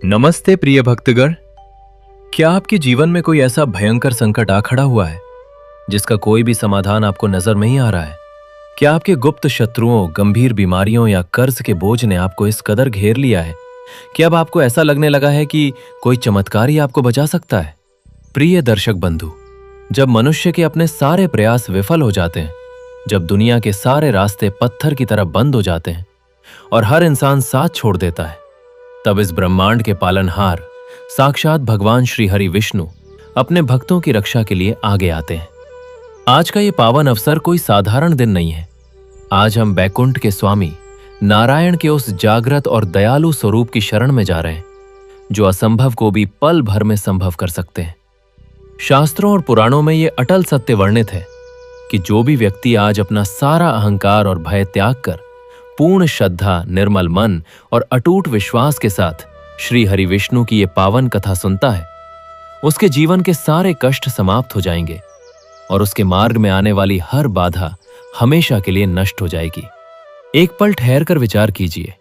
नमस्ते प्रिय भक्तगण। क्या आपके जीवन में कोई ऐसा भयंकर संकट आ खड़ा हुआ है जिसका कोई भी समाधान आपको नजर नहीं आ रहा है? क्या आपके गुप्त शत्रुओं, गंभीर बीमारियों या कर्ज के बोझ ने आपको इस कदर घेर लिया है कि अब आपको ऐसा लगने लगा है कि कोई चमत्कार ही आपको बचा सकता है? प्रिय दर्शक बंधु, जब मनुष्य के अपने सारे प्रयास विफल हो जाते हैं, जब दुनिया के सारे रास्ते पत्थर की तरह बंद हो जाते हैं और हर इंसान साथ छोड़ देता है, तब इस ब्रह्मांड के पालनहार साक्षात भगवान श्री हरि विष्णु अपने भक्तों की रक्षा के लिए आगे आते हैं। आज का ये पावन अवसर कोई साधारण दिन नहीं है। आज हम बैकुंठ के स्वामी नारायण के उस जागृत और दयालु स्वरूप की शरण में जा रहे हैं, जो असंभव को भी पल भर में संभव कर सकते हैं। शास्त्रों और पुराणों में ये अटल सत्य वर्णित है कि जो भी व्यक्ति आज अपना सारा अहंकार और भय त्याग कर पूर्ण श्रद्धा, निर्मल मन और अटूट विश्वास के साथ श्री हरि विष्णु की ये पावन कथा सुनता है, उसके जीवन के सारे कष्ट समाप्त हो जाएंगे और उसके मार्ग में आने वाली हर बाधा हमेशा के लिए नष्ट हो जाएगी। एक पल ठहर कर विचार कीजिए,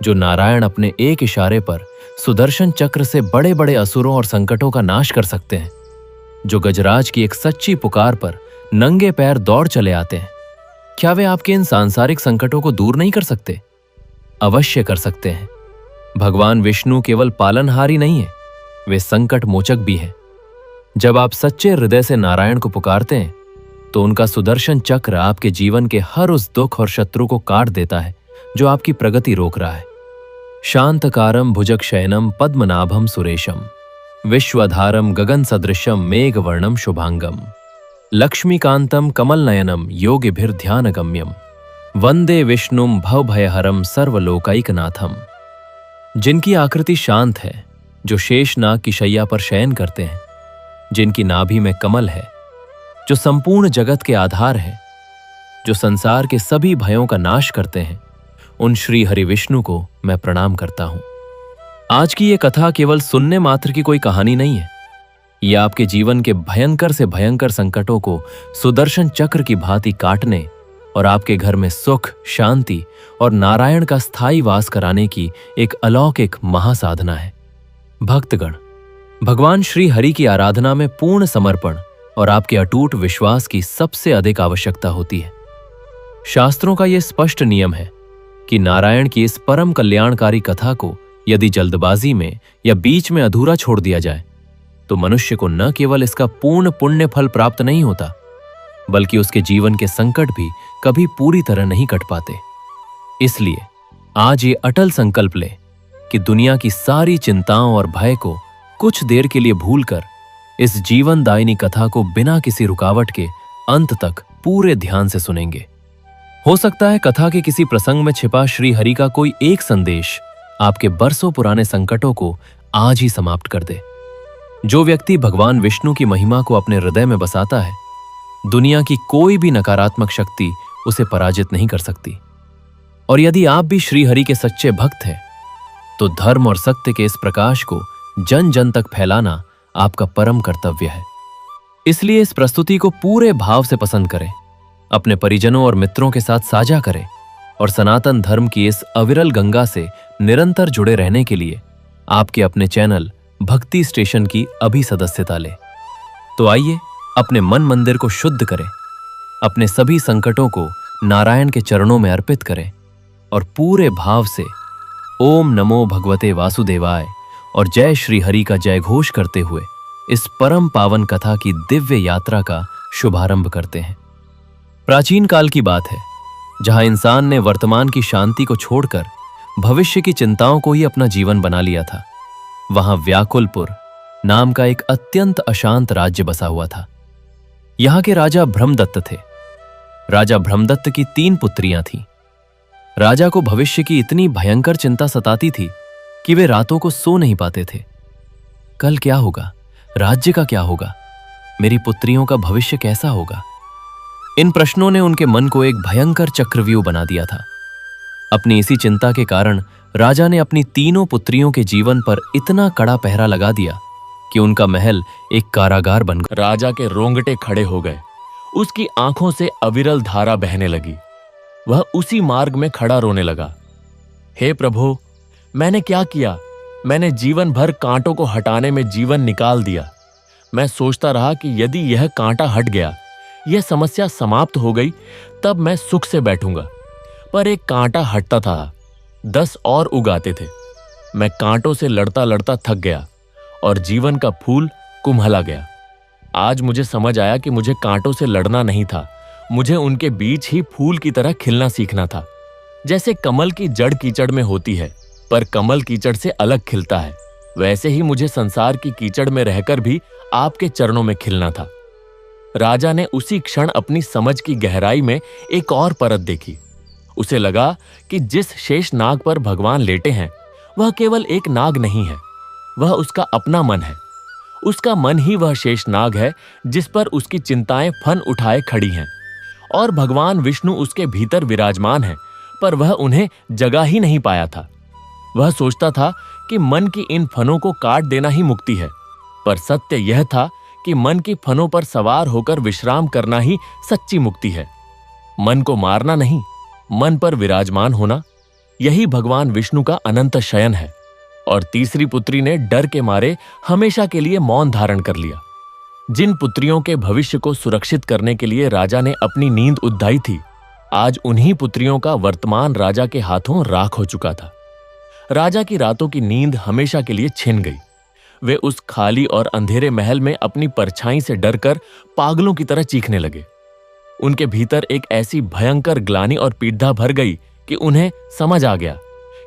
जो नारायण अपने एक इशारे पर सुदर्शन चक्र से बड़े बड़े असुरों और संकटों का नाश कर सकते हैं, जो गजराज की एक सच्ची पुकार पर नंगे पैर दौड़ चले आते हैं, क्या वे आपके इन सांसारिक संकटों को दूर नहीं कर सकते? अवश्य कर सकते हैं। भगवान विष्णु केवल पालनहार ही नहीं है, वे संकट मोचक भी हैं। जब आप सच्चे हृदय से नारायण को पुकारते हैं, तो उनका सुदर्शन चक्र आपके जीवन के हर उस दुख और शत्रु को काट देता है जो आपकी प्रगति रोक रहा है। शांतकारम भुजगशयनम पद्मनाभम सुरेशम विश्वधारम गगन सदृशम मेघवर्णम शुभांगम लक्ष्मीकांतम कमलनयनम योगिभिर्ध्यानगम्यम वंदे विष्णुम भवभयहरम सर्वलोकैकनाथम। जिनकी आकृति शांत है, जो शेषनाग की शैया पर शयन करते हैं, जिनकी नाभि में कमल है, जो संपूर्ण जगत के आधार हैं, जो संसार के सभी भयों का नाश करते हैं, उन श्री हरि विष्णु को मैं प्रणाम करता हूं। आज की ये कथा केवल सुनने मात्र की कोई कहानी नहीं है। यह आपके जीवन के भयंकर से भयंकर संकटों को सुदर्शन चक्र की भांति काटने और आपके घर में सुख, शांति और नारायण का स्थायी वास कराने की एक अलौकिक महासाधना है। भक्तगण, भगवान श्री हरि की आराधना में पूर्ण समर्पण और आपके अटूट विश्वास की सबसे अधिक आवश्यकता होती है। शास्त्रों का यह स्पष्ट नियम है कि नारायण की इस परम कल्याणकारी कथा को यदि जल्दबाजी में या बीच में अधूरा छोड़ दिया जाए, तो मनुष्य को न केवल इसका पूर्ण पुण्य फल प्राप्त नहीं होता, बल्कि उसके जीवन के संकट भी कभी पूरी तरह नहीं कट पाते। इसलिए आज ये अटल संकल्प ले कि दुनिया की सारी चिंताओं और भय को कुछ देर के लिए भूलकर इस जीवनदायिनी कथा को बिना किसी रुकावट के अंत तक पूरे ध्यान से सुनेंगे। हो सकता है कथा के किसी प्रसंग में छिपा श्री हरि का कोई एक संदेश आपके बरसों पुराने संकटों को आज ही समाप्त कर दे। जो व्यक्ति भगवान विष्णु की महिमा को अपने हृदय में बसाता है, दुनिया की कोई भी नकारात्मक शक्ति उसे पराजित नहीं कर सकती। और यदि आप भी श्री हरि के सच्चे भक्त हैं, तो धर्म और सत्य के इस प्रकाश को जन जन तक फैलाना आपका परम कर्तव्य है। इसलिए इस प्रस्तुति को पूरे भाव से पसंद करें, अपने परिजनों और मित्रों के साथ साझा करें और सनातन धर्म की इस अविरल गंगा से निरंतर जुड़े रहने के लिए आपके अपने चैनल भक्ति स्टेशन की अभी सदस्यता लें। तो आइए अपने मन मंदिर को शुद्ध करें, अपने सभी संकटों को नारायण के चरणों में अर्पित करें और पूरे भाव से ओम नमो भगवते वासुदेवाय और जय श्री हरि का जय घोष करते हुए इस परम पावन कथा की दिव्य यात्रा का शुभारंभ करते हैं। प्राचीन काल की बात है, जहां इंसान ने वर्तमान की शांति को छोड़कर भविष्य की चिंताओं को ही अपना जीवन बना लिया था। वहां व्याकुलपुर नाम का एक अत्यंत अशांत राज्य बसा हुआ था। यहां के राजा ब्रह्मदत्त थे। राजा ब्रह्मदत्त की 3 पुत्रियां थीं। राजा को भविष्य की इतनी भयंकर चिंता सताती थी कि वे रातों को सो नहीं पाते थे। कल क्या होगा? राज्य का क्या होगा? मेरी पुत्रियों का भविष्य कैसा होगा? इन प्रश्नों ने उनके मन को एक भयंकर चक्रव्यूह बना दिया था। अपनी इसी चिंता के कारण राजा ने अपनी तीनों पुत्रियों के जीवन पर इतना कड़ा पहरा लगा दिया कि उनका महल एक कारागार बन गया। राजा के रोंगटे खड़े हो गए। उसकी आंखों से अविरल धारा बहने लगी। वह उसी मार्ग में खड़ा रोने लगा। हे प्रभु, मैंने क्या किया मैंने जीवन भर कांटों को हटाने में जीवन निकाल दिया। मैं सोचता रहा कि यदि यह कांटा हट गया, यह समस्या समाप्त हो गई, तब मैं सुख से बैठूंगा। पर एक कांटा हटता था, 10 और उगाते थे। मैं कांटों से लड़ता लड़ता थक गया और जीवन का फूल कुम्हला गया। आज मुझे समझ आया कि मुझे कांटों से लड़ना नहीं था, मुझे उनके बीच ही फूल की तरह खिलना सीखना था। जैसे कमल की जड़ कीचड़ में होती है, पर कमल कीचड़ से अलग खिलता है, वैसे ही मुझे संसार की कीचड़ में रहकर भी आपके चरणों में खिलना था। राजा ने उसी क्षण अपनी समझ की गहराई में एक और परत देखी। उसे लगा कि जिस शेष नाग पर भगवान लेटे हैं, वह केवल एक नाग नहीं है, वह उसका अपना मन है। उसका मन ही वह शेष नाग है जिस पर उसकी चिंताएं फन उठाए खड़ी हैं। और भगवान विष्णु उसके भीतर विराजमान है, पर वह उन्हें जगा ही नहीं पाया था। वह सोचता था कि मन की इन फनों को काट देना ही मुक्ति है, पर सत्य यह था कि मन की फनों पर सवार होकर विश्राम करना ही सच्ची मुक्ति है। मन को मारना नहीं, मन पर विराजमान होना, यही भगवान विष्णु का अनंत शयन है। और तीसरी पुत्री ने डर के मारे हमेशा के लिए मौन धारण कर लिया। जिन पुत्रियों के भविष्य को सुरक्षित करने के लिए राजा ने अपनी नींद उद्धाई थी, आज उन्हीं पुत्रियों का वर्तमान राजा के हाथों राख हो चुका था। राजा की रातों की नींद हमेशा के लिए छिन गई। वे उस खाली और अंधेरे महल में अपनी परछाई से डरकर पागलों की तरह चीखने लगे। उनके भीतर एक ऐसी भयंकर ग्लानि और पीड़ा भर गई कि उन्हें समझ आ गया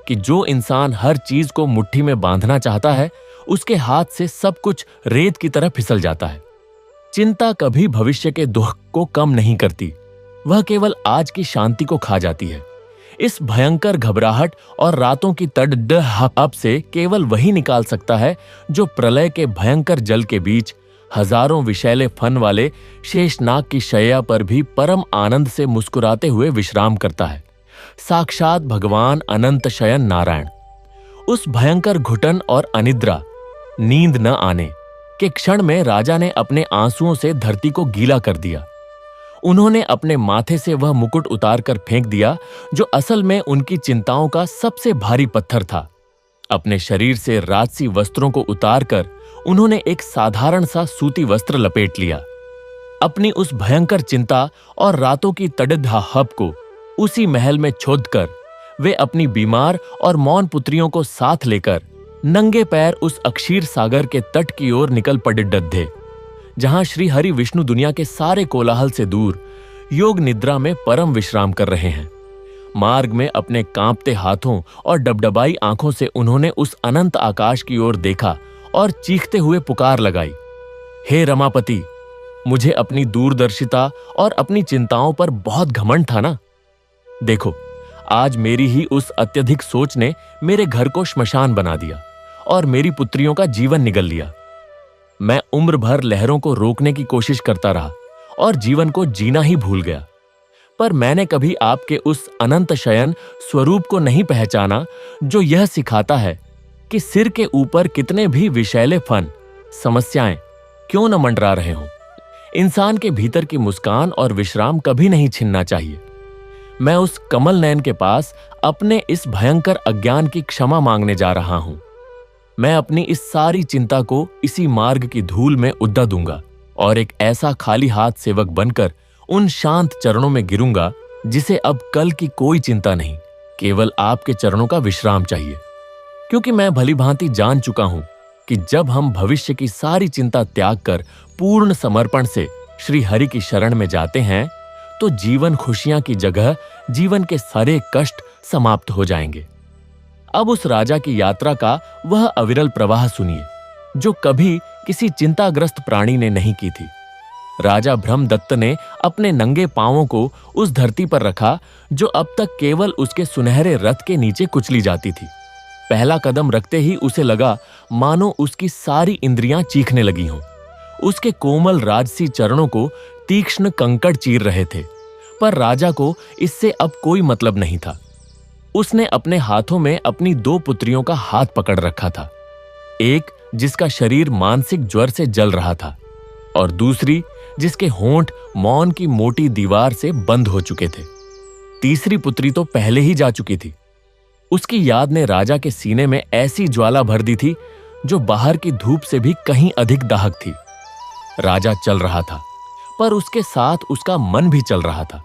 कि जो इंसान हर चीज को मुट्ठी में बांधना चाहता है, उसके हाथ से सब कुछ रेत की तरह फिसल जाता है। चिंता कभी भविष्य के दुख को कम नहीं करती, वह केवल आज की शांति को खा जाती है। इस भयंकर घबराहट और रातों की तड़प से केवल वही निकाल सकता है जो प्रलय के भयंकर जल के बीच हजारों विषैले फन वाले शेषनाग की शैया पर भी परम आनंद से मुस्कुराते हुए विश्राम करता है, साक्षात भगवान अनंत शयन नारायण। उस भयंकर घुटन और अनिद्रा, नींद न आने के क्षण में राजा ने अपने आंसुओं से धरती को गीला कर दिया। उन्होंने अपने माथे से वह मुकुट उतार कर फेंक दिया जो असल में उनकी चिंताओं का सबसे भारी पत्थर था। अपने शरीर से राजसी वस्त्रों को उतारकर उन्होंने एक साधारण सा सूती वस्त्र लपेट लिया। अपनी उस भयंकर चिंता और रातों की तड़प को उसी महल में छोड़कर वे अपनी बीमार और मौन पुत्रियों को साथ लेकर नंगे पैर उस अक्षीर सागर के तट की ओर निकल पड़े डद्धे, जहां श्री हरि विष्णु दुनिया के सारे कोलाहल से दूर योग निद्रा में परम विश्राम कर रहे हैं। मार्ग में अपने कांपते हाथों और डबडबाई आंखों से उन्होंने उस अनंत आकाश की ओर देखा और चीखते हुए पुकार लगाई, हे रमापति, मुझे अपनी दूरदर्शिता और अपनी चिंताओं पर बहुत घमंड था ना। देखो, आज मेरी ही उस अत्यधिक सोच ने मेरे घर को श्मशान बना दिया और मेरी पुत्रियों का जीवन निगल लिया। मैं उम्र भर लहरों को रोकने की कोशिश करता रहा और जीवन को जीना ही भूल गया, पर मैंने कभी आपके उस अनंत शयन स्वरूप को नहीं पहचाना जो यह सिखाता है कि सिर के ऊपर कितने भी विषैले फन, समस्याएं क्यों न मंडरा रहे हों, इंसान के भीतर की मुस्कान और विश्राम कभी नहीं छिनना चाहिए। मैं उस कमल नयन के पास अपने इस भयंकर अज्ञान की क्षमा मांगने जा रहा हूं। मैं अपनी इस सारी चिंता को इसी मार्ग की धूल में उद्दा दूंगा और एक ऐसा खाली हाथ सेवक बनकर उन शांत चरणों में गिरूंगा जिसे अब कल की कोई चिंता नहीं, केवल आपके चरणों का विश्राम चाहिए। क्योंकि मैं भली भांति जान चुका हूं कि जब हम भविष्य की सारी चिंता त्याग कर पूर्ण समर्पण से श्री हरि की शरण में जाते हैं, तो जीवन खुशियां की जगह जीवन के सारे कष्ट समाप्त हो जाएंगे। अब उस राजा की यात्रा का वह अविरल प्रवाह सुनिए जो कभी किसी चिंताग्रस्त प्राणी ने नहीं की थी। राजा ब्रह्मदत्त ने अपने नंगे पांवों को उस धरती पर रखा जो अब तक केवल उसके सुनहरे रथ के नीचे कुचली जाती थी। पहला कदम रखते ही उसे लगा मानो उसकी सारी इंद्रियां चीखने लगी हों। उसके कोमल राजसी चरणों को तीक्ष्ण कंकड़ चीर रहे थे, पर राजा को इससे अब कोई मतलब नहीं था। उसने अपने हाथों में अपनी 2 पुत्रियों का हाथ पकड़ रखा था, एक जिसका शरीर मानसिक ज्वर से जल रहा था और दूसरी जिसके होंठ मौन की मोटी दीवार से बंद हो चुके थे। तीसरी पुत्री तो पहले ही जा चुकी थी। उसकी याद ने राजा के सीने में ऐसी ज्वाला भर दी थी जो बाहर की धूप से भी कहीं अधिक दाहक थी। राजा चल रहा था, पर उसके साथ उसका मन भी चल रहा था।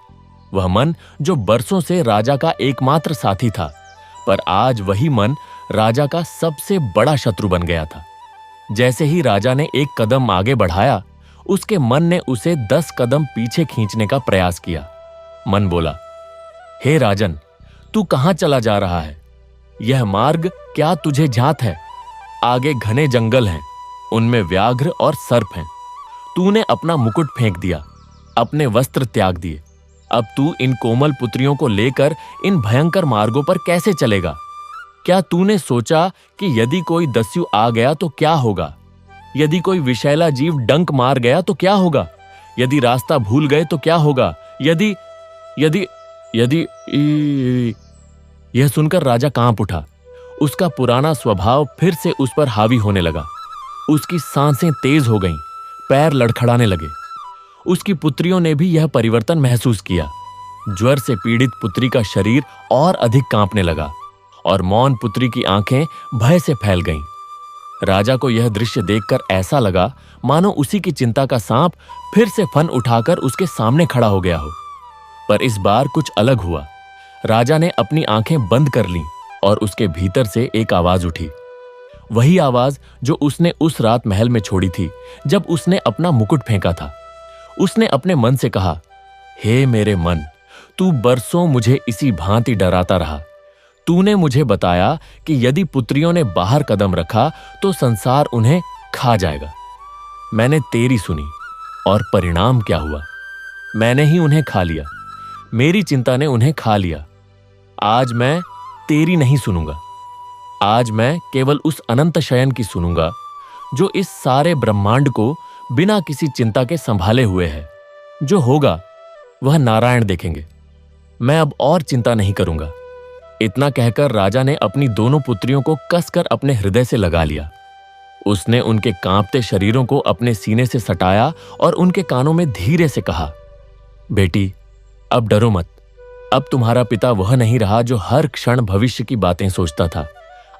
वह मन जो बरसों से राजा का एकमात्र साथी था, पर आज वही मन राजा का सबसे बड़ा शत्रु बन गया था। जैसे ही राजा ने एक कदम आगे बढ़ाया, उसके मन ने उसे 10 कदम पीछे खींचने का प्रयास किया। मन बोला, हे राजन, तू कहां चला जा रहा है? यह मार्ग क्या तुझे ज्ञात है? आगे घने जंगल हैं, उनमें व्याघ्र और सर्प हैं। तूने अपना मुकुट फेंक दिया, अपने वस्त्र त्याग दिए। अब तू इन कोमल पुत्रियों को लेकर इन भयंकर मार्गों पर कैसे चलेगा? क्या तूने सोचा कि यदि कोई दस्यु आ गया तो क्या होगा? यदि कोई विषैला जीव डंक मार गया तो क्या होगा? यदि रास्ता भूल गए तो क्या होगा? यदि यदि यदि यह सुनकर राजा कांप उठा। उसका पुराना स्वभाव फिर से उस पर हावी होने लगा। उसकी सांसें तेज हो गईं, पैर लड़खड़ाने लगे। उसकी पुत्रियों ने भी यह परिवर्तन महसूस किया। ज्वर से पीड़ित पुत्री का शरीर और अधिक कांपने लगा और मौन पुत्री की आंखें भय से फैल गईं। राजा को यह दृश्य देखकर ऐसा लगा मानो उसी की चिंता का सांप फिर से फन उठाकर उसके सामने खड़ा हो गया हो। पर इस बार कुछ अलग हुआ। राजा ने अपनी आंखें बंद कर लीं और उसके भीतर से एक आवाज उठी। वही आवाज जो उसने उस रात महल में छोड़ी थी जब उसने अपना मुकुट फेंका था। उसने अपने मन से कहा, हे मेरे मन, तू बरसों मुझे इसी भांति डराता रहा। तूने मुझे बताया कि यदि पुत्रियों ने बाहर कदम रखा तो संसार उन्हें खा जाएगा। मैंने तेरी सुनी और परिणाम क्या हुआ? मैंने ही उन्हें खा लिया। मेरी चिंता ने उन्हें खा लिया। आज मैं तेरी नहीं सुनूंगा। आज मैं केवल उस अनंत शयन की सुनूंगा जो इस सारे ब्रह्मांड को बिना किसी चिंता के संभाले हुए है। जो होगा वह नारायण देखेंगे। मैं अब और चिंता नहीं करूंगा। इतना कहकर राजा ने अपनी दोनों पुत्रियों को कसकर अपने हृदय से लगा लिया। उसने उनके कांपते शरीरों को अपने सीने से सटाया और उनके कानों में धीरे से कहा, बेटी, अब डरो मत। अब तुम्हारा पिता वह नहीं रहा जो हर क्षण भविष्य की बातें सोचता था।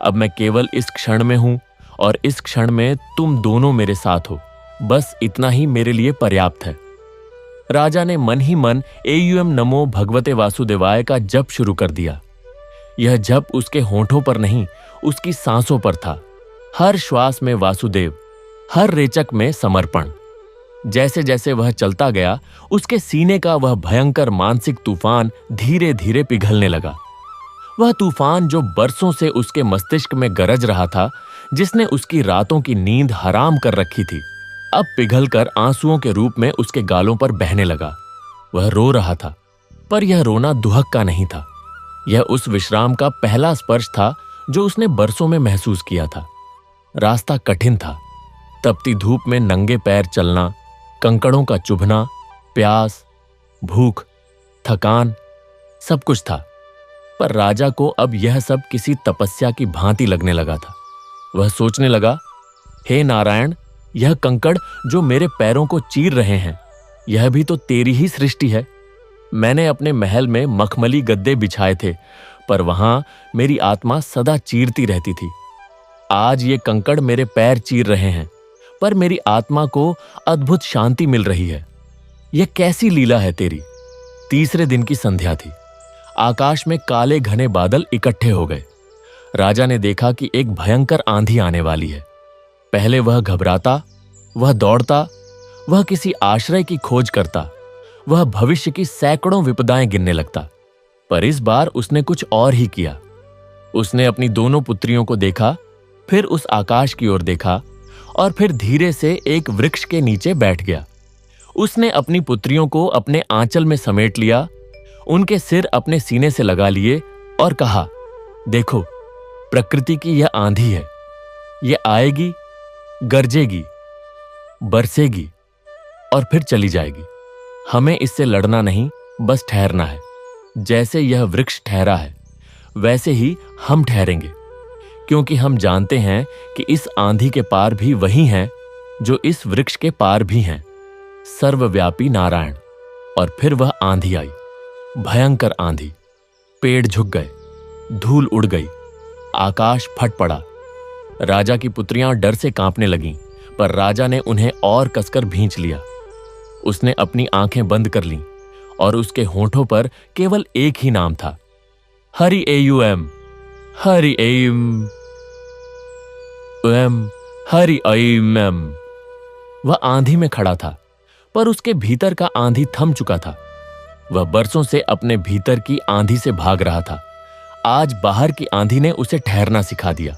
अब मैं केवल इस क्षण में हूं और इस क्षण में तुम दोनों मेरे साथ हो। बस इतना ही मेरे लिए पर्याप्त है। राजा ने मन ही मन एयुएम नमो भगवते वासुदेवाय का जप शुरू कर दिया। यह जप उसके होंठों पर नहीं, उसकी सांसों पर था। हर श्वास में वासुदेव, हर रेचक में समर्पण। जैसे जैसे वह चलता गया, उसके सीने का वह भयंकर मानसिक तूफान धीरे धीरे पिघलने लगा। वह तूफान जो बरसों से उसके मस्तिष्क में गरज रहा था, जिसने उसकी रातों की नींद हराम कर रखी थी, अब पिघलकर आंसुओं के रूप में उसके गालों पर बहने लगा। वह रो रहा था, पर यह रोना दुहक का नहीं था। यह उस विश्राम का पहला स्पर्श था जो उसने बरसों में महसूस किया था। रास्ता कठिन था। तपती धूप में नंगे पैर चलना, कंकड़ों का चुभना, प्यास, भूख, थकान, सब कुछ था। पर राजा को अब यह सब किसी तपस्या की भांति लगने लगा था। वह सोचने लगा, हे नारायण, यह कंकड़ जो मेरे पैरों को चीर रहे हैं, यह भी तो तेरी ही सृष्टि है। मैंने अपने महल में मखमली गद्दे बिछाए थे, पर वहां मेरी आत्मा सदा चीरती रहती थी। आज ये कंकड़ मेरे पैर चीर रहे हैं, पर मेरी आत्मा को अद्भुत शांति मिल रही है। यह कैसी लीला है तेरी। तीसरे दिन की संध्या थी। आकाश में काले घने बादल इकट्ठे हो गए। राजा ने देखा कि एक भयंकर आंधी आने वाली है। पहले वह घबराता, वह दौड़ता, वह किसी आश्रय की खोज करता, वह भविष्य की सैकड़ों विपदाएं गिनने लगता। पर इस बार उसने कुछ और ही किया। उसने अपनी दोनों पुत्रियों को देखा, फिर उस आकाश की ओर देखा और फिर धीरे से एक वृक्ष के नीचे बैठ गया। उसने अपनी पुत्रियों को अपने आंचल में समेट लिया, उनके सिर अपने सीने से लगा लिए और कहा, देखो, प्रकृति की यह आंधी है। यह आएगी, गरजेगी, बरसेगी और फिर चली जाएगी। हमें इससे लड़ना नहीं, बस ठहरना है। जैसे यह वृक्ष ठहरा है, वैसे ही हम ठहरेंगे, क्योंकि हम जानते हैं कि इस आंधी के पार भी वही हैं जो इस वृक्ष के पार भी हैं, सर्वव्यापी नारायण। और फिर वह आंधी आई, भयंकर आंधी। पेड़ झुक गए, धूल उड़ गई, आकाश फट पड़ा। राजा की पुत्रियां डर से कांपने लगीं, पर राजा ने उन्हें और कसकर भींच लिया। उसने अपनी आंखें बंद कर लीं और उसके होठों पर केवल एक ही नाम था, Hari M, Hari M, Hari M. वह आंधी में खड़ा था, पर उसके भीतर का आंधी थम चुका था। वह बरसों से अपने भीतर की आंधी से भाग रहा था। आज बाहर की आंधी ने उसे ठहरना सिखा दिया।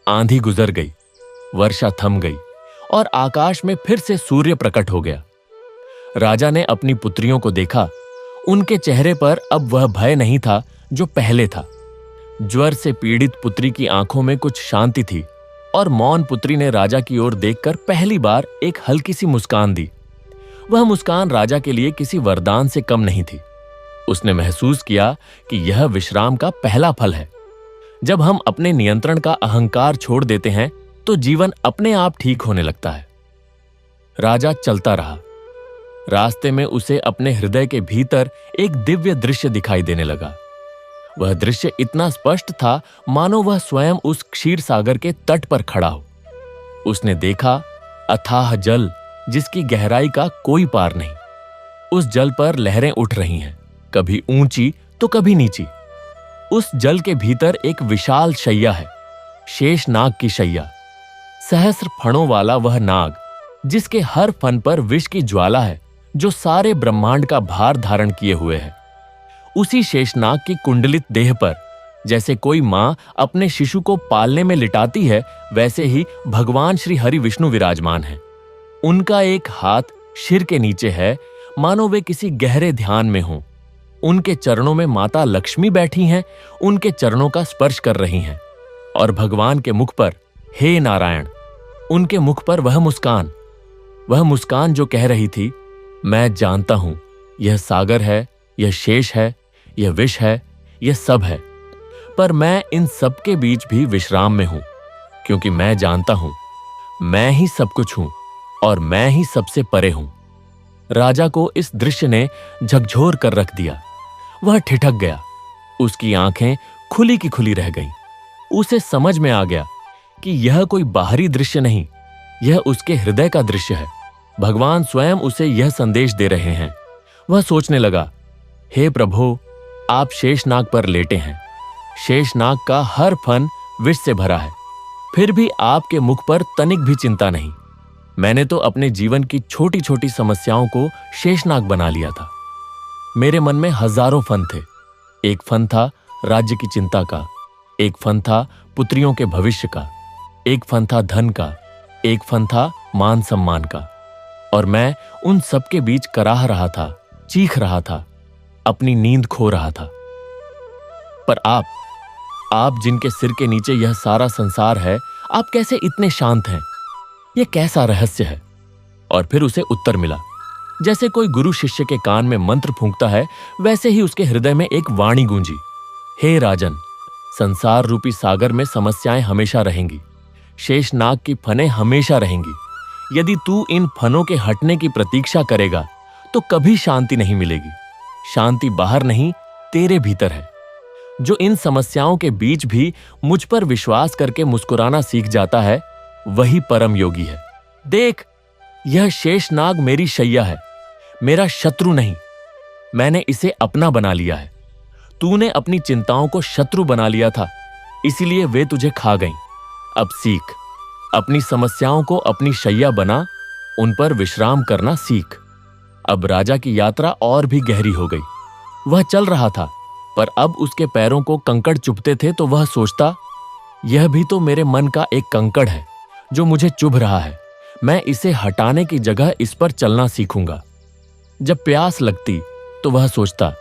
आंधी गुजर गई, वर्षा थम गई और आकाश में फिर से सूर्य प्रकट हो गया। राजा ने अपनी पुत्रियों को देखा। उनके चेहरे पर अब वह भय नहीं था जो पहले था। ज्वर से पीड़ित पुत्री की आंखों में कुछ शांति थी और मौन पुत्री ने राजा की ओर देखकर पहली बार एक हल्की सी मुस्कान दी। वह मुस्कान राजा के लिए किसी वरदान से कम नहीं थी। उसने महसूस किया कि यह विश्राम का पहला फल है। जब हम अपने नियंत्रण का अहंकार छोड़ देते हैं तो जीवन अपने आप ठीक होने लगता है। राजा चलता रहा। रास्ते में उसे अपने हृदय के भीतर एक दिव्य दृश्य दिखाई देने लगा। वह दृश्य इतना स्पष्ट था मानो वह स्वयं उस क्षीर सागर के तट पर खड़ा हो। उसने देखा अथाह जल जिसकी गहराई का कोई पार नहीं। उस जल पर लहरें उठ रही हैं, कभी ऊंची तो कभी नीची। उस जल के भीतर एक विशाल शैया है, शेष नाग की शैया। सहस्र फणों वाला वह नाग, जिसके हर फन पर विष की ज्वाला है, जो सारे ब्रह्मांड का भार धारण किए हुए है। उसी शेषनाग की कुंडलित देह पर जैसे कोई मां अपने शिशु को पालने में लिटाती है, वैसे ही भगवान श्री हरि विष्णु विराजमान हैं। उनका एक हाथ सिर के नीचे है, मानो वे किसी गहरे ध्यान में हों। उनके चरणों में माता लक्ष्मी बैठी हैं, उनके चरणों का स्पर्श कर रही हैं। और भगवान के मुख पर हे नारायण, उनके मुख पर वह मुस्कान जो कह रही थी, मैं जानता हूं यह सागर है, यह शेष है, यह विष है, यह सब है, पर मैं इन सब के बीच भी विश्राम में हूं, क्योंकि मैं जानता हूं मैं ही सब कुछ हूं और मैं ही सबसे परे हूं। राजा को इस दृश्य ने झकझोर कर रख दिया। वह ठिठक गया। उसकी आंखें खुली की खुली रह गईं। उसे समझ में आ गया कि यह कोई बाहरी दृश्य नहीं, यह उसके हृदय का दृश्य है। भगवान स्वयं उसे यह संदेश दे रहे हैं। वह सोचने लगा, हे प्रभु, आप शेषनाग पर लेटे हैं। शेषनाग का हर फन विष से भरा है, फिर भी आपके मुख पर तनिक भी चिंता नहीं। मैंने तो अपने जीवन की छोटी छोटी समस्याओं को शेषनाग बना लिया था। मेरे मन में हजारों फन थे। एक फन था राज्य की चिंता का, एक फन था पुत्रियों के भविष्य का, एक फन था धन का, एक फन था मान सम्मान का। और मैं उन सब के बीच कराह रहा था, चीख रहा था, अपनी नींद खो रहा था। पर आप जिनके सिर के नीचे यह सारा संसार है, आप कैसे इतने शांत हैं? यह कैसा रहस्य है? और फिर उसे उत्तर मिला। जैसे कोई गुरु शिष्य के कान में मंत्र फूंकता है, वैसे ही उसके हृदय में एक वाणी गूंजी, हे राजन, संसार रूपी सागर में समस्याएं हमेशा रहेंगी, शेषनाग की फनें हमेशा रहेंगी। यदि तू इन फनों के हटने की प्रतीक्षा करेगा तो कभी शांति नहीं मिलेगी। शांति बाहर नहीं, तेरे भीतर है। जो इन समस्याओं के बीच भी मुझ पर विश्वास करके मुस्कुराना सीख जाता है, वही परम योगी है। देख, यह शेषनाग मेरी शैया है, मेरा शत्रु नहीं। मैंने इसे अपना बना लिया है। तूने अपनी चिंताओं को शत्रु बना लिया था, इसीलिए वे तुझे खा गईं। अब सीख, अपनी समस्याओं को अपनी शैया बना, उन पर विश्राम करना सीख। अब राजा की यात्रा और भी गहरी हो गई। वह चल रहा था, पर अब उसके पैरों को कंकड़ चुभते थे तो वह सोचता, यह भी तो मेरे मन का एक कंकड़ है जो मुझे चुभ रहा है। मैं इसे हटाने की जगह इस पर चलना सीखूंगा। जब प्यास लगती तो वह सोचता,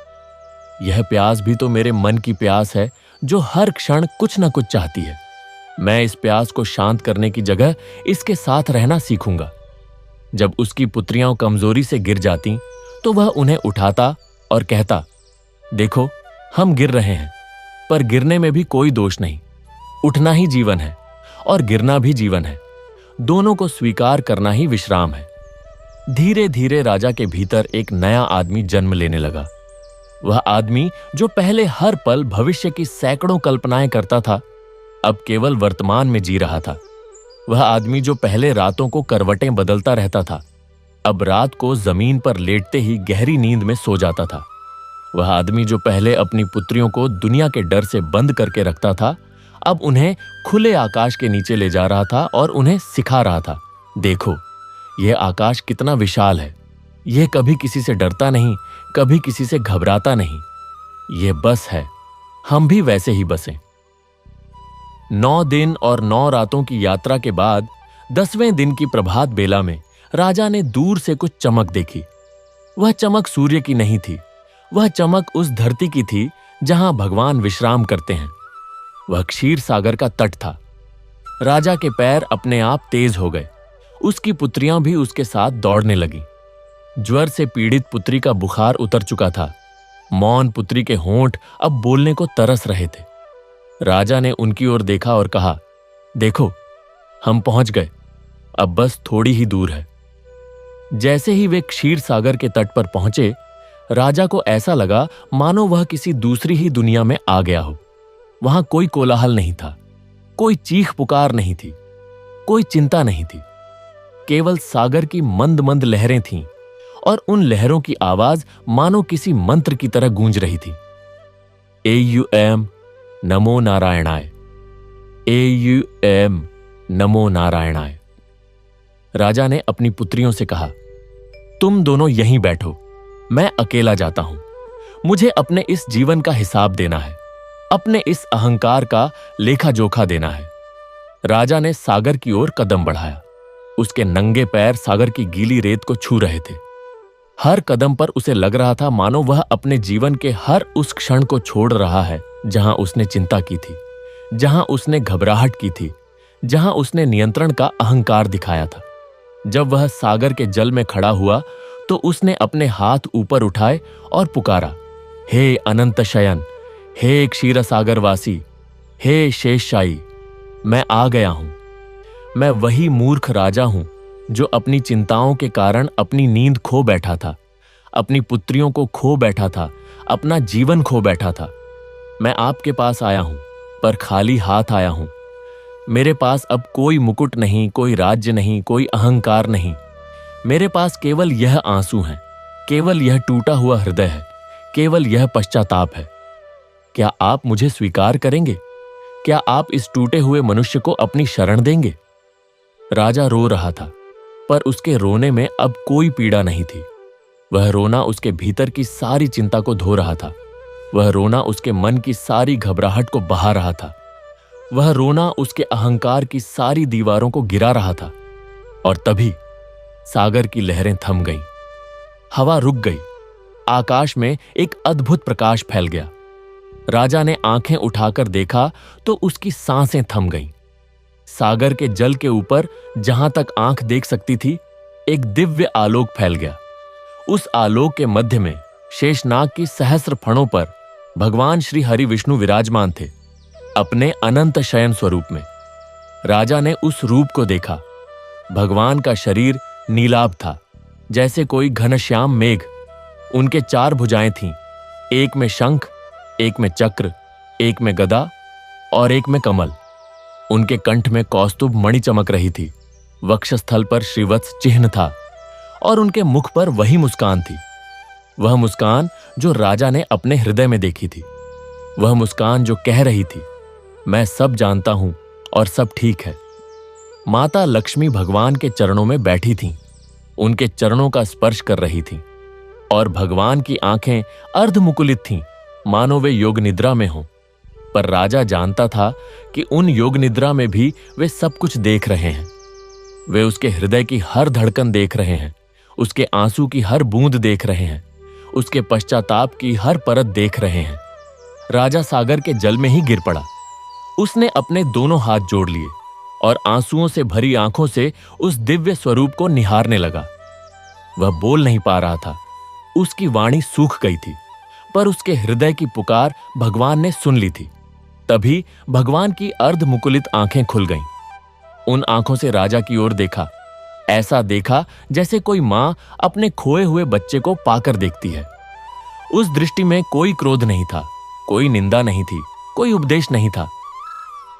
यह प्यास भी तो मेरे मन की प्यास है जो हर क्षण कुछ न कुछ चाहती है। मैं इस प्यास को शांत करने की जगह इसके साथ रहना सीखूंगा। जब उसकी पुत्रियां कमजोरी से गिर जाती तो वह उन्हें उठाता और कहता, देखो, हम गिर रहे हैं, पर गिरने में भी कोई दोष नहीं। उठना ही जीवन है और गिरना भी जीवन है। दोनों को स्वीकार करना ही विश्राम है। धीरे धीरे राजा के भीतर एक नया आदमी जन्म लेने लगा। वह आदमी जो पहले हर पल भविष्य की सैकड़ों कल्पनाएं करता था, अब केवल वर्तमान में जी रहा था। वह आदमी जो पहले रातों को करवटें बदलता रहता था, अब रात को जमीन पर लेटते ही गहरी नींद में सो जाता था। वह आदमी जो पहले अपनी पुत्रियों को दुनिया के डर से बंद करके रखता था, अब उन्हें खुले आकाश के नीचे ले जा रहा था और उन्हें सिखा रहा था, देखो यह आकाश कितना विशाल है, यह कभी किसी से डरता नहीं, कभी किसी से घबराता नहीं, यह बस है, हम भी वैसे ही बसें। 9 दिन और 9 रातों की यात्रा के बाद 10वें दिन की प्रभात बेला में राजा ने दूर से कुछ चमक देखी। वह चमक सूर्य की नहीं थी, वह चमक उस धरती की थी जहां भगवान विश्राम करते हैं। वह क्षीर सागर का तट था। राजा के पैर अपने आप तेज हो गए, उसकी पुत्रियां भी उसके साथ दौड़ने लगीं। ज्वर से पीड़ित पुत्री का बुखार उतर चुका था। मौन पुत्री के होंठ अब बोलने को तरस रहे थे। राजा ने उनकी ओर देखा और कहा, देखो हम पहुंच गए, अब बस थोड़ी ही दूर है। जैसे ही वे क्षीर सागर के तट पर पहुंचे, राजा को ऐसा लगा मानो वह किसी दूसरी ही दुनिया में आ गया हो। वहां कोई कोलाहल नहीं था, कोई चीख पुकार नहीं थी, कोई चिंता नहीं थी। केवल सागर की मंद मंद लहरें थीं और उन लहरों की आवाज मानो किसी मंत्र की तरह गूंज रही थी। AUM नमो नारायणाय, AUM नमो नारायणाय। राजा ने अपनी पुत्रियों से कहा, तुम दोनों यहीं बैठो, मैं अकेला जाता हूं। मुझे अपने इस जीवन का हिसाब देना है, अपने इस अहंकार का लेखा जोखा देना है। राजा ने सागर की ओर कदम बढ़ाया। उसके नंगे पैर सागर की गीली रेत को छू रहे थे। हर कदम पर उसे लग रहा था मानो वह अपने जीवन के हर उस क्षण को छोड़ रहा है जहां उसने चिंता की थी, जहां उसने घबराहट की थी, जहां उसने नियंत्रण का अहंकार दिखाया था। जब वह सागर के जल में खड़ा हुआ तो उसने अपने हाथ ऊपर उठाए और पुकारा, हे अनंत शयन, हे क्षीर सागरवासी, हे शेषशायी, मैं आ गया हूं। मैं वही मूर्ख राजा हूं जो अपनी चिंताओं के कारण अपनी नींद खो बैठा था, अपनी पुत्रियों को खो बैठा था, अपना जीवन खो बैठा था। मैं आपके पास आया हूं, पर खाली हाथ आया हूं। मेरे पास अब कोई मुकुट नहीं, कोई राज्य नहीं, कोई अहंकार नहीं। मेरे पास केवल यह आंसू हैं, केवल यह टूटा हुआ हृदय है, केवल यह पश्चाताप है। क्या आप मुझे स्वीकार करेंगे? क्या आप इस टूटे हुए मनुष्य को अपनी शरण देंगे? राजा रो रहा था, पर उसके रोने में अब कोई पीड़ा नहीं थी। वह रोना उसके भीतर की सारी चिंता को धो रहा था। वह रोना उसके मन की सारी घबराहट को बहा रहा था। वह रोना उसके अहंकार की सारी दीवारों को गिरा रहा था। और तभी सागर की लहरें थम गईं, हवा रुक गई, आकाश में एक अद्भुत प्रकाश फैल गया। राजा ने आंखें उठाकर देखा तो उसकी सांसें थम गईं। सागर के जल के ऊपर जहां तक आंख देख सकती थी, एक दिव्य आलोक फैल गया। उस आलोक के मध्य में शेषनाग की सहस्र फणों पर भगवान श्री हरि विष्णु विराजमान थे, अपने अनंत शयन स्वरूप में। राजा ने उस रूप को देखा। भगवान का शरीर नीलाभ था, जैसे कोई घनश्याम मेघ। उनके 4 भुजाएं थीं, एक में शंख, एक में चक्र, एक में गदा और एक में कमल। उनके कंठ में कौस्तुभ मणि चमक रही थी, वक्षस्थल पर श्रीवत्स चिन्ह था और उनके मुख पर वही मुस्कान थी, वह मुस्कान जो राजा ने अपने हृदय में देखी थी। वह मुस्कान जो कह रही थी, मैं सब जानता हूं और सब ठीक है। माता लक्ष्मी भगवान के चरणों में बैठी थीं, उनके चरणों का स्पर्श कर रही थीं और भगवान की आंखें अर्धमुकुलित थीं, मानो वे योग निद्रा में हों। पर राजा जानता था कि उन योग निद्रा में भी वे सब कुछ देख रहे हैं। वे उसके हृदय की हर धड़कन देख रहे हैं, उसके आंसू की हर बूंद देख रहे हैं, उसके पश्चाताप की हर परत देख रहे हैं। राजा सागर के जल में ही गिर पड़ा। उसने अपने दोनों हाथ जोड़ लिए और आंसुओं से भरी आंखों से उस दिव्य स्वरूप को निहारने लगा। वह बोल नहीं पा रहा था, उसकी वाणी सूख गई थी, पर उसके हृदय की पुकार भगवान ने सुन ली थी। तभी भगवान की अर्धमुकुलित आंखें खुल गईं। उन आंखों से राजा की ओर देखा, ऐसा देखा जैसे कोई मां अपने खोए हुए बच्चे को पाकर देखती है। उस दृष्टि में कोई क्रोध नहीं था, कोई निंदा नहीं थी, कोई उपदेश नहीं था।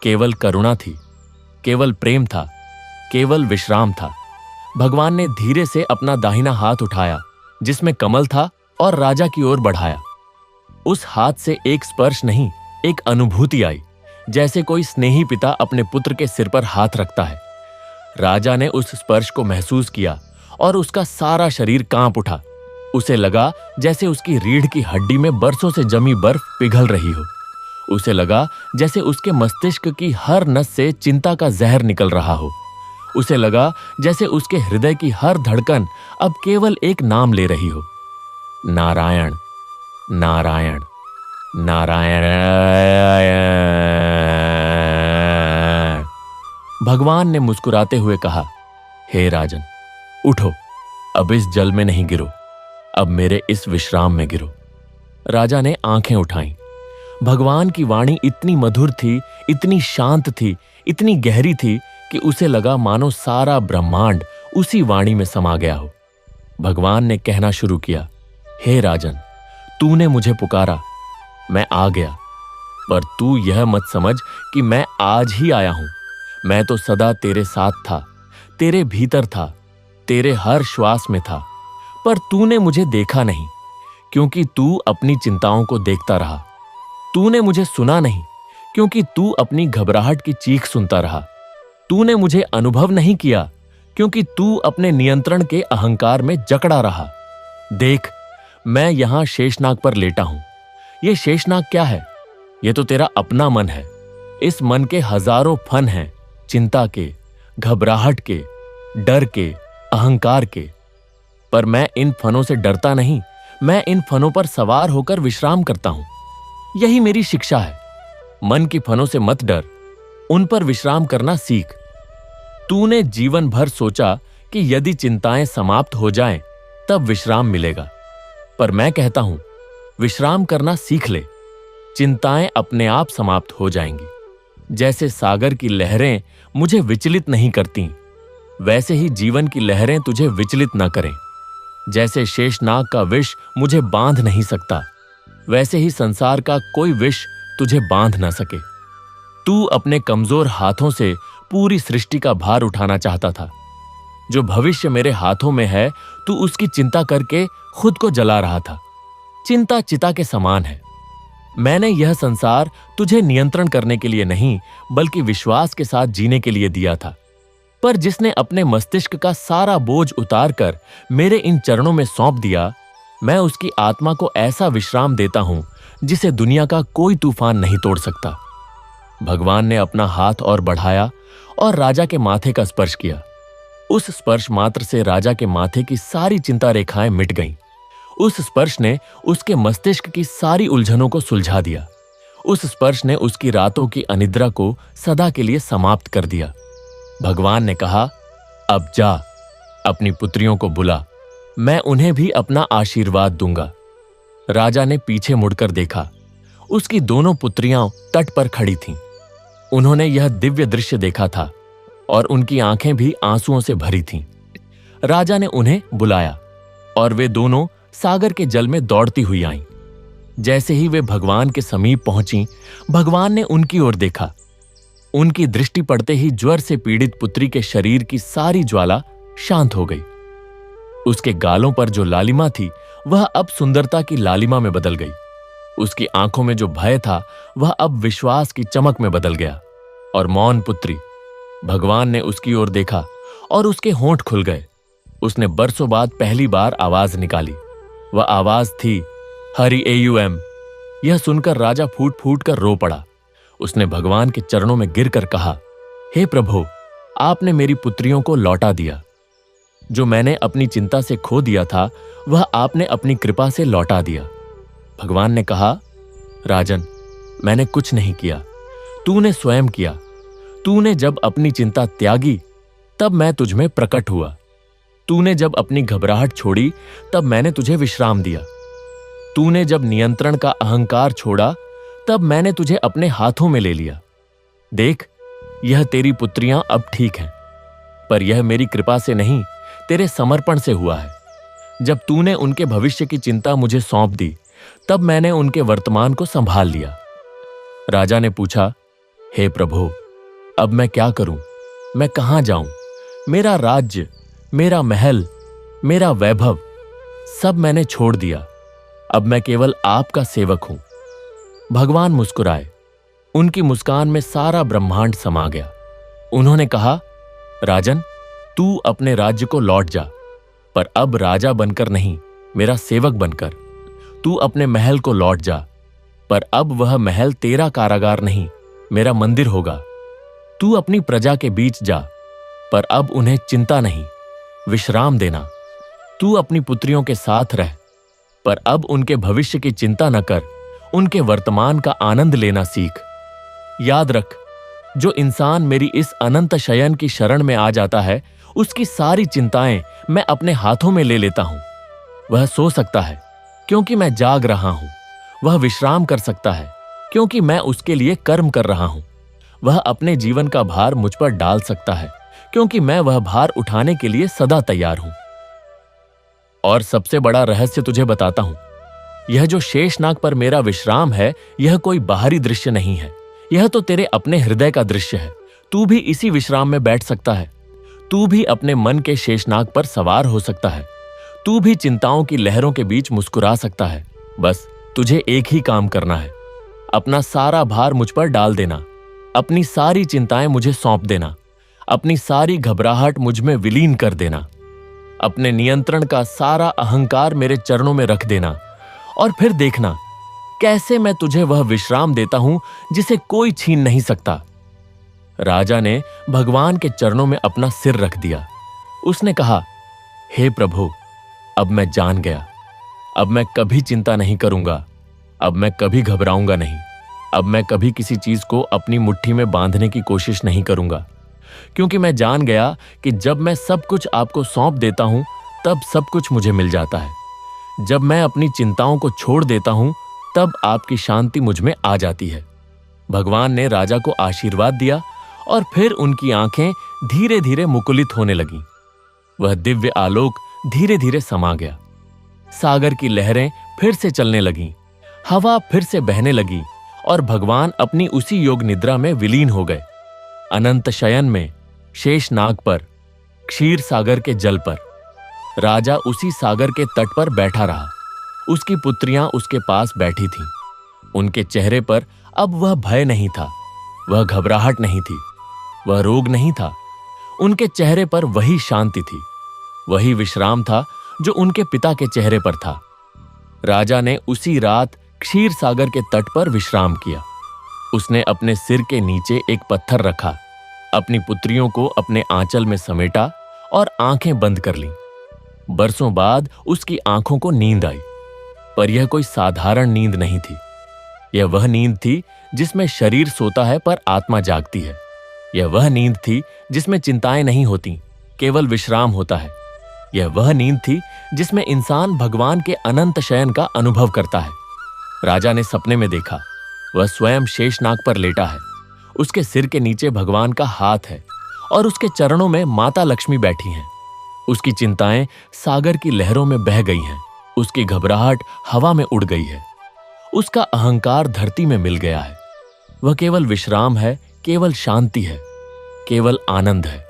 केवल करुणा थी, केवल प्रेम था, केवल विश्राम था। भगवान ने धीरे से अपना दाहिना हाथ उठाया जिसमें कमल था और राजा की ओर बढ़ाया। उस हाथ से एक स्पर्श नहीं, एक अनुभूति आई, जैसे कोई स्नेही पिता अपने पुत्र के सिर पर हाथ रखता है। राजा ने उस स्पर्श को महसूस किया और उसका सारा शरीर कांप उठा। उसे लगा जैसे उसकी रीढ़ की हड्डी में बरसों से जमी बर्फ पिघल रही हो। उसे लगा जैसे उसके मस्तिष्क की हर नस से चिंता का जहर निकल रहा हो। उसे लगा जैसे उसके हृदय की हर धड़कन अब केवल एक नाम ले रही हो, नारायण नारायण नारायण। भगवान ने मुस्कुराते हुए कहा, हे राजन, उठो, अब इस जल में नहीं गिरो, अब मेरे इस विश्राम में गिरो। राजा ने आंखें उठाईं। भगवान की वाणी इतनी मधुर थी, इतनी शांत थी, इतनी गहरी थी कि उसे लगा मानो सारा ब्रह्मांड उसी वाणी में समा गया हो। भगवान ने कहना शुरू किया, हे राजन, तूने मुझे पुकारा, मैं आ गया, पर तू यह मत समझ कि मैं आज ही आया हूं। मैं तो सदा तेरे साथ था, तेरे भीतर था, तेरे हर श्वास में था, पर तूने मुझे देखा नहीं, क्योंकि तू अपनी चिंताओं को देखता रहा। तूने मुझे सुना नहीं, क्योंकि तू अपनी घबराहट की चीख सुनता रहा। तूने मुझे अनुभव नहीं किया, क्योंकि तू अपने नियंत्रण के अहंकार में जकड़ा रहा। देख, मैं यहां शेषनाग पर लेटा हूं। यह शेषनाग क्या है? यह तो तेरा अपना मन है। इस मन के हजारों फन हैं, चिंता के, घबराहट के, डर के, अहंकार के। पर मैं इन फनों से डरता नहीं, मैं इन फनों पर सवार होकर विश्राम करता हूं। यही मेरी शिक्षा है। मन की फनों से मत डर, उन पर विश्राम करना सीख। तूने जीवन भर सोचा कि यदि चिंताएं समाप्त हो जाएं, तब विश्राम मिलेगा। पर मैं कहता हूं, विश्राम करना सीख ले, चिंताएं अपने आप समाप्त हो जाएंगी। जैसे सागर की लहरें मुझे विचलित नहीं करती, वैसे ही जीवन की लहरें तुझे विचलित न करें। जैसे शेषनाग का विष मुझे बांध नहीं सकता, वैसे ही संसार का कोई विष तुझे बांध ना सके। तू अपने कमजोर हाथों से पूरी सृष्टि का भार उठाना चाहता था। जो भविष्य मेरे हाथों में है, तू उसकी चिंता करके खुद को जला रहा था। चिंता चिता के समान है। मैंने यह संसार तुझे नियंत्रण करने के लिए नहीं, बल्कि विश्वास के साथ जीने के लिए दिया था। पर जिसने अपने मस्तिष्क का सारा बोझ उतारकर मेरे इन चरणों में सौंप दिया, मैं उसकी आत्मा को ऐसा विश्राम देता हूं जिसे दुनिया का कोई तूफान नहीं तोड़ सकता। भगवान ने अपना हाथ और बढ़ाया और राजा के माथे का स्पर्श किया। उस स्पर्श मात्र से राजा के माथे की सारी चिंता रेखाएं मिट गईं। उस स्पर्श ने उसके मस्तिष्क की सारी उलझनों को सुलझा दिया। उस स्पर्श ने उसकी रातों की अनिद्रा को सदा के लिए समाप्त कर दिया। भगवान ने कहा, अब जा, अपनी पुत्रियों को बुला, मैं उन्हें भी अपना आशीर्वाद दूंगा। राजा ने पीछे मुड़कर देखा। उसकी दोनों पुत्रियां तट पर खड़ी थीं। उन्होंने यह दिव्य दृश्य देखा था और उनकी आंखें भी आंसुओं से भरी थीं। राजा ने उन्हें बुलाया और वे दोनों सागर के जल में दौड़ती हुई आईं। जैसे ही वे भगवान के समीप पहुंची, भगवान ने उनकी ओर देखा। उनकी दृष्टि पड़ते ही ज्वर से पीड़ित पुत्री के शरीर की सारी ज्वाला शांत हो गई। उसके गालों पर जो लालिमा थी, वह अब सुंदरता की लालिमा में बदल गई। उसकी आंखों में जो भय था, वह अब विश्वास की चमक में बदल गया। और मौन पुत्री, भगवान ने उसकी ओर देखा और उसके होंठ खुल गए। उसने बरसों बाद पहली बार आवाज निकाली। वह आवाज थी, हरि एयुएम। यह सुनकर राजा फूट फूट कर रो पड़ा। उसने भगवान के चरणों में गिरकर कहा, हे प्रभु, आपने मेरी पुत्रियों को लौटा दिया। जो मैंने अपनी चिंता से खो दिया था, वह आपने अपनी कृपा से लौटा दिया। भगवान ने कहा, राजन, मैंने कुछ नहीं किया, तूने स्वयं किया। तूने जब अपनी चिंता त्यागी, तब मैं तुझ में प्रकट हुआ। तूने जब अपनी घबराहट छोड़ी, तब मैंने तुझे विश्राम दिया। तूने जब नियंत्रण का अहंकार छोड़ा, तब मैंने तुझे अपने हाथों में ले लिया। देख, यह तेरी पुत्रियां अब ठीक हैं, पर यह मेरी कृपा से नहीं, तेरे समर्पण से हुआ है। जब तूने उनके भविष्य की चिंता मुझे सौंप दी, तब मैंने उनके वर्तमान को संभाल लिया। राजा ने पूछा, हे प्रभु, अब मैं क्या करूं? मैं कहां जाऊं? मेरा राज्य, मेरा महल, मेरा वैभव सब मैंने छोड़ दिया। अब मैं केवल आपका सेवक हूं। भगवान मुस्कुराए। उनकी मुस्कान में सारा ब्रह्मांड समा गया। उन्होंने कहा, राजन, तू अपने राज्य को लौट जा, पर अब राजा बनकर नहीं, मेरा सेवक बनकर। तू अपने महल को लौट जा, पर अब वह महल तेरा कारागार नहीं, मेरा मंदिर होगा। तू अपनी प्रजा के बीच जा, पर अब उन्हें चिंता नहीं, विश्राम देना। तू अपनी पुत्रियों के साथ रह, पर अब उनके भविष्य की चिंता न कर, उनके वर्तमान का आनंद लेना सीख। याद रख, जो इंसान मेरी इस अनंत शयन की शरण में आ जाता है, उसकी सारी चिंताएं मैं अपने हाथों में ले लेता हूं। वह सो सकता है क्योंकि मैं जाग रहा हूं। वह विश्राम कर सकता है क्योंकि मैं उसके लिए कर्म कर रहा हूं। वह अपने जीवन का भार मुझ पर डाल सकता है क्योंकि मैं वह भार उठाने के लिए सदा तैयार हूं। और सबसे बड़ा रहस्य तुझे बताता हूं, यह जो शेषनाग पर मेरा विश्राम है, यह कोई बाहरी दृश्य नहीं है। यह तो तेरे अपने हृदय का दृश्य है। तू भी इसी विश्राम में बैठ सकता है। तू भी अपने मन के शेषनाग पर सवार हो सकता है। तू भी चिंताओं की लहरों के बीच मुस्कुरा सकता है। बस तुझे एक ही काम करना है, अपना सारा भार मुझ पर डाल देना, अपनी सारी चिंताएं मुझे सौंप देना, अपनी सारी घबराहट मुझ में विलीन कर देना, अपने नियंत्रण का सारा अहंकार मेरे चरणों में रख देना, और फिर देखना कैसे मैं तुझे वह विश्राम देता हूं जिसे कोई छीन नहीं सकता। राजा ने भगवान के चरणों में अपना सिर रख दिया। उसने कहा, हे प्रभु, अब मैं जान गया। अब मैं कभी चिंता नहीं करूंगा। अब मैं कभी घबराऊंगा नहीं। अब मैं कभी किसी चीज को अपनी मुट्ठी में बांधने की कोशिश नहीं करूंगा, क्योंकि मैं जान गया कि जब मैं सब कुछ आपको सौंप देता हूं, तब सब कुछ मुझे मिल जाता है। जब मैं अपनी चिंताओं को छोड़ देता हूं, तब आपकी शांति मुझ में आ जाती है। भगवान ने राजा को आशीर्वाद दिया और फिर उनकी आंखें धीरे धीरे मुकुलित होने लगीं। वह दिव्य आलोक धीरे धीरे समा गया। सागर की लहरें फिर से चलने लगीं, हवा फिर से बहने लगी और भगवान अपनी उसी योग निद्रा में विलीन हो गए। अनंत शयन में, शेषनाग पर, क्षीर सागर के जल पर। राजा उसी सागर के तट पर बैठा रहा। उसकी पुत्रियां उसके पास बैठी थीं। उनके चेहरे पर अब वह भय नहीं था, वह घबराहट नहीं थी, वह रोग नहीं था। उनके चेहरे पर वही शांति थी, वही विश्राम था जो उनके पिता के चेहरे पर था। राजा ने उसी रात क्षीर सागर के तट पर विश्राम किया। उसने अपने सिर के नीचे एक पत्थर रखा, अपनी पुत्रियों को अपने आंचल में समेटा और आंखें बंद कर लीं। बरसों बाद उसकी आंखों को नींद आई, पर यह कोई साधारण नींद नहीं थी। यह वह नींद थी जिसमें शरीर सोता है पर आत्मा जागती है। यह वह नींद थी जिसमें चिंताएं नहीं होती, केवल विश्राम होता है। यह वह नींद थी जिसमें इंसान भगवान के अनंत शयन का अनुभव करता है। राजा ने सपने में देखा, वह स्वयं शेषनाग पर लेटा है। उसके सिर के नीचे भगवान का हाथ है और उसके चरणों में माता लक्ष्मी बैठी हैं। उसकी चिंताएं सागर की लहरों में बह गई हैं। उसकी घबराहट हवा में उड़ गई है। उसका अहंकार धरती में मिल गया है। वह केवल विश्राम है, केवल शांति है, केवल आनंद है।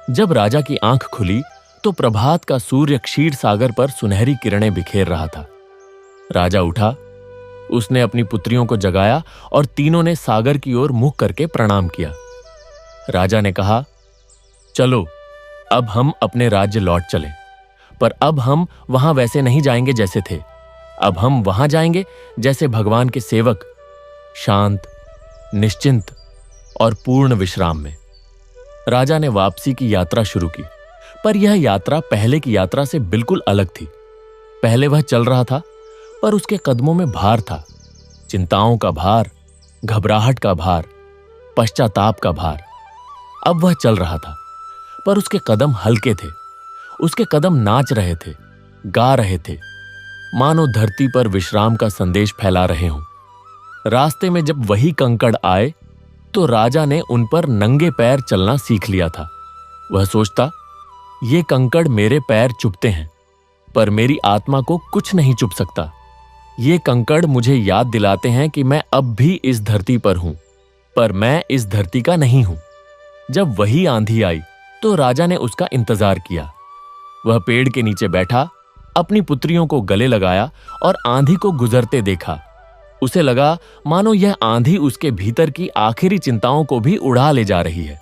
जब राजा की आंख खुली तो प्रभात का सूर्य क्षीर सागर पर सुनहरी किरणें बिखेर रहा था। राजा उठा, उसने अपनी पुत्रियों को जगाया और तीनों ने सागर की ओर मुख करके प्रणाम किया। राजा ने कहा, चलो अब हम अपने राज्य लौट चलें, पर अब हम वहां वैसे नहीं जाएंगे जैसे थे। अब हम वहां जाएंगे जैसे भगवान के सेवक, शांत, निश्चिंत और पूर्ण विश्राम में। राजा ने वापसी की यात्रा शुरू की, पर यह यात्रा पहले की यात्रा से बिल्कुल अलग थी। पहले वह चल रहा था, पर उसके कदमों में भार था, चिंताओं का भार, घबराहट का भार, पश्चाताप का भार। अब वह चल रहा था, पर उसके कदम हल्के थे। उसके कदम नाच रहे थे, गा रहे थे, मानो धरती पर विश्राम का संदेश फैला रहे हों। रास्ते में जब वही कंकड़ आए तो राजा ने उन पर नंगे पैर चलना सीख लिया था। वह सोचता, ये कंकड़ मेरे पैर चुभते हैं, पर मेरी आत्मा को कुछ नहीं चुभ सकता। ये कंकड़ मुझे याद दिलाते हैं कि मैं अब भी इस धरती पर हूं, पर मैं इस धरती का नहीं हूं। जब वही आंधी आई तो राजा ने उसका इंतजार किया। वह पेड़ के नीचे बैठा, अपनी पुत्रियों को गले लगाया और आंधी को गुजरते देखा। उसे लगा मानो यह आंधी उसके भीतर की आखिरी चिंताओं को भी उड़ा ले जा रही है।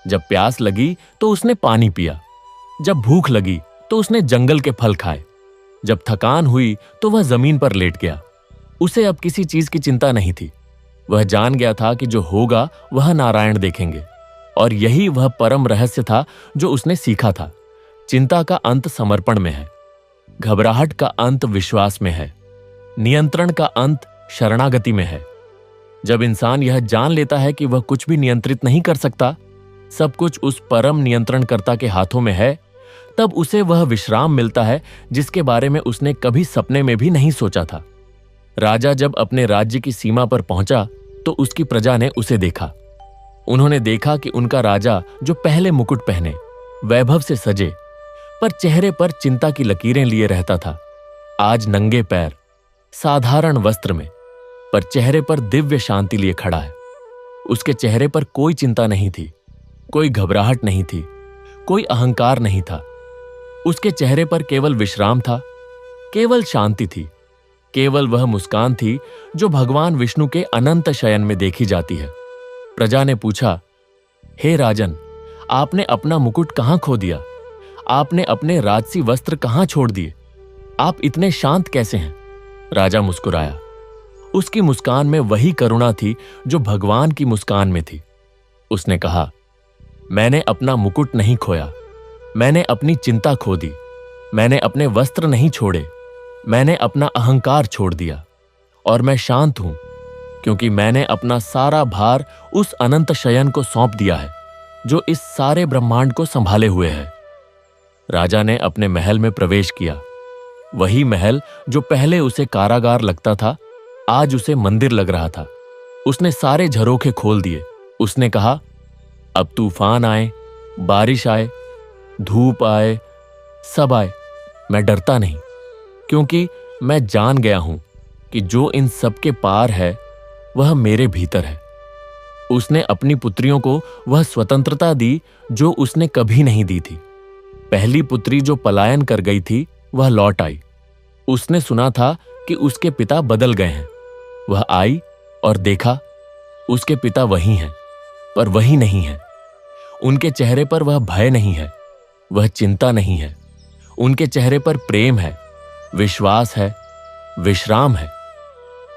जब प्यास लगी तो उसने पानी पिया, जब भूख लगी तो उसने जंगल के फल खाए, जब थकान हुई तो वह जमीन पर लेट गया। उसे अब किसी चीज की चिंता नहीं थी। वह जान गया था कि जो होगा वह नारायण देखेंगे, और यही वह परम रहस्य था जो उसने सीखा था। चिंता का अंत समर्पण में है, घबराहट का अंत विश्वास में है, नियंत्रण का अंत शरणागति में है। जब इंसान यह जान लेता है कि वह कुछ भी नियंत्रित नहीं कर सकता, सब कुछ उस परम नियंत्रणकर्ता के हाथों में है, तब उसे वह विश्राम मिलता है जिसके बारे में उसने कभी सपने में भी नहीं सोचा था। राजा जब अपने राज्य की सीमा पर पहुंचा तो उसकी प्रजा ने उसे देखा। उन्होंने देखा कि उनका राजा, जो पहले मुकुट पहने, वैभव से सजे, पर चेहरे पर चिंता की लकीरें लिए रहता था, आज नंगे पैर, साधारण वस्त्र में, पर चेहरे पर दिव्य शांति लिए खड़ा है। उसके चेहरे पर कोई चिंता नहीं थी, कोई घबराहट नहीं थी, कोई अहंकार नहीं था। उसके चेहरे पर केवल विश्राम था, केवल शांति थी, केवल वह मुस्कान थी जो भगवान विष्णु के अनंत शयन में देखी जाती है। प्रजा ने पूछा, हे राजन, आपने अपना मुकुट कहां खो दिया? आपने अपने राजसी वस्त्र कहां छोड़ दिए? आप इतने शांत कैसे हैं? राजा मुस्कुराया। उसकी मुस्कान में वही करुणा थी जो भगवान की मुस्कान में थी। उसने कहा, मैंने अपना मुकुट नहीं खोया, मैंने अपनी चिंता खो दी। मैंने अपने वस्त्र नहीं छोड़े, मैंने अपना अहंकार छोड़ दिया। और मैं शांत हूं क्योंकि मैंने अपना सारा भार उस अनंत शयन को सौंप दिया है जो इस सारे ब्रह्मांड को संभाले हुए है। राजा ने अपने महल में प्रवेश किया। वही महल जो पहले उसे कारागार लगता था, आज उसे मंदिर लग रहा था। उसने सारे झरोखे खोल दिए। उसने कहा, अब तूफान आए, बारिश आए, धूप आए, सब आए, मैं डरता नहीं, क्योंकि मैं जान गया हूं कि जो इन सब के पार है वह मेरे भीतर है। उसने अपनी पुत्रियों को वह स्वतंत्रता दी जो उसने कभी नहीं दी थी। पहली पुत्री जो पलायन कर गई थी वह लौट आई। उसने सुना था कि उसके पिता बदल गए हैं। वह आई और देखा उसके पिता वही हैं, पर वही नहीं है। उनके चेहरे पर वह भय नहीं है, वह चिंता नहीं है। उनके चेहरे पर प्रेम है, विश्वास है, विश्राम है।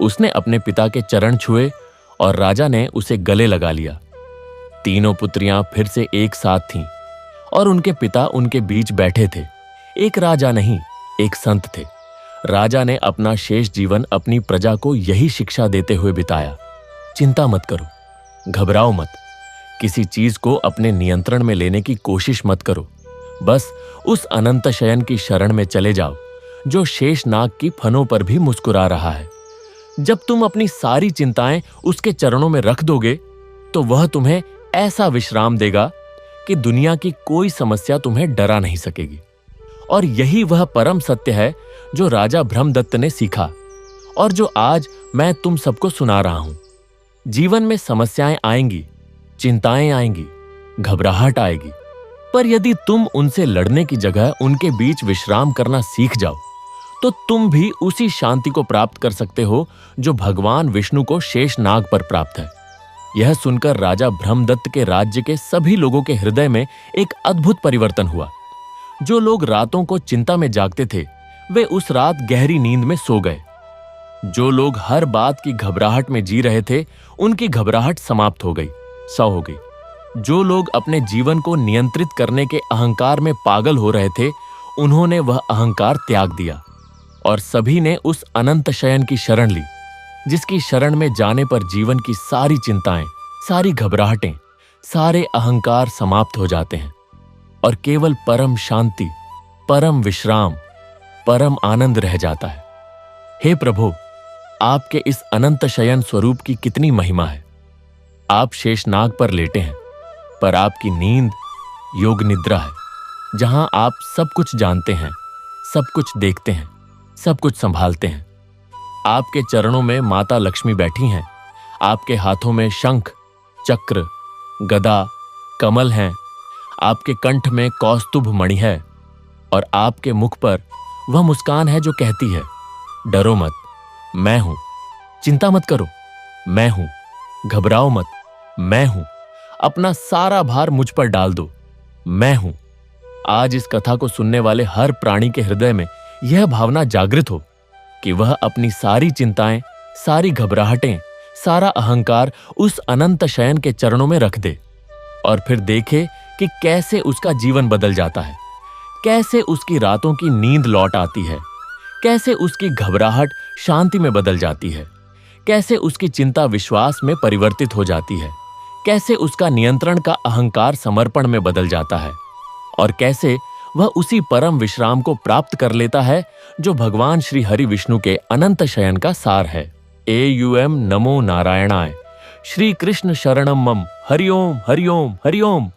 उसने अपने पिता के चरण छुए और राजा ने उसे गले लगा लिया। तीनों पुत्रियां फिर से एक साथ थीं और उनके पिता उनके बीच बैठे थे। एक राजा नहीं, एक संत थे। राजा ने अपना शेष जीवन अपनी प्रजा को यही शिक्षा देते हुए बिताया, चिंता मत करो, घबराओ मत, किसी चीज को अपने नियंत्रण में लेने की कोशिश मत करो। बस उस अनंत शयन की शरण में चले जाओ जो शेष नाग की फनों पर भी मुस्कुरा रहा है। जब तुम अपनी सारी चिंताएं उसके चरणों में रख दोगे तो वह तुम्हें ऐसा विश्राम देगा कि दुनिया की कोई समस्या तुम्हें डरा नहीं सकेगी। और यही वह परम सत्य है जो राजा ब्रह्मदत्त ने सीखा और जो आज मैं तुम सबको सुना रहा हूं। जीवन में समस्याएं आएंगी, चिंताएं आएंगी, घबराहट आएगी, पर यदि तुम उनसे लड़ने की जगह उनके बीच विश्राम करना सीख जाओ तो तुम भी उसी शांति को प्राप्त कर सकते हो जो भगवान विष्णु को शेष नाग पर प्राप्त है। यह सुनकर राजा ब्रह्मदत्त के राज्य के सभी लोगों के हृदय में एक अद्भुत परिवर्तन हुआ। जो लोग रातों को चिंता में जागते थे वे उस रात गहरी नींद में सो गए। जो लोग हर बात की घबराहट में जी रहे थे उनकी घबराहट समाप्त हो गई, सौ हो गई। जो लोग अपने जीवन को नियंत्रित करने के अहंकार में पागल हो रहे थे उन्होंने वह अहंकार त्याग दिया और सभी ने उस अनंत शयन की शरण ली, जिसकी शरण में जाने पर जीवन की सारी चिंताएं, सारी घबराहटें, सारे अहंकार समाप्त हो जाते हैं और केवल परम शांति, परम विश्राम, परम आनंद रह जाता है। हे प्रभु, आपके इस अनंत शयन स्वरूप की कितनी महिमा है। आप शेषनाग पर लेटे हैं, पर आपकी नींद योग निद्रा है, जहां आप सब कुछ जानते हैं, सब कुछ देखते हैं, सब कुछ संभालते हैं। आपके चरणों में माता लक्ष्मी बैठी हैं। आपके हाथों में शंख, चक्र, गदा, कमल हैं। आपके कंठ में कौस्तुभ मणि है और आपके मुख पर वह मुस्कान है जो कहती है, डरो मत, मैं हूं। चिंता मत करो, मैं हूं। घबराओ मत, मैं हूं। अपना सारा भार मुझ पर डाल दो, मैं हूं। आज इस कथा को सुनने वाले हर प्राणी के हृदय में यह भावना जागृत हो कि वह अपनी सारी चिंताएं, सारी घबराहटें, सारा अहंकार उस अनंत शयन के चरणों में रख दे और फिर देखे कि कैसे उसका जीवन बदल जाता है, कैसे उसकी रातों की नींद लौट आती है, कैसे उसकी घबराहट शांति में बदल जाती है, कैसे उसकी चिंता विश्वास में परिवर्तित हो जाती है, कैसे उसका नियंत्रण का अहंकार समर्पण में बदल जाता है और कैसे वह उसी परम विश्राम को प्राप्त कर लेता है जो भगवान श्री हरि विष्णु के अनंत शयन का सार है। AUM नमो नारायणाय। श्री कृष्ण शरणम मम। हरिओम हरिओम हरिओम।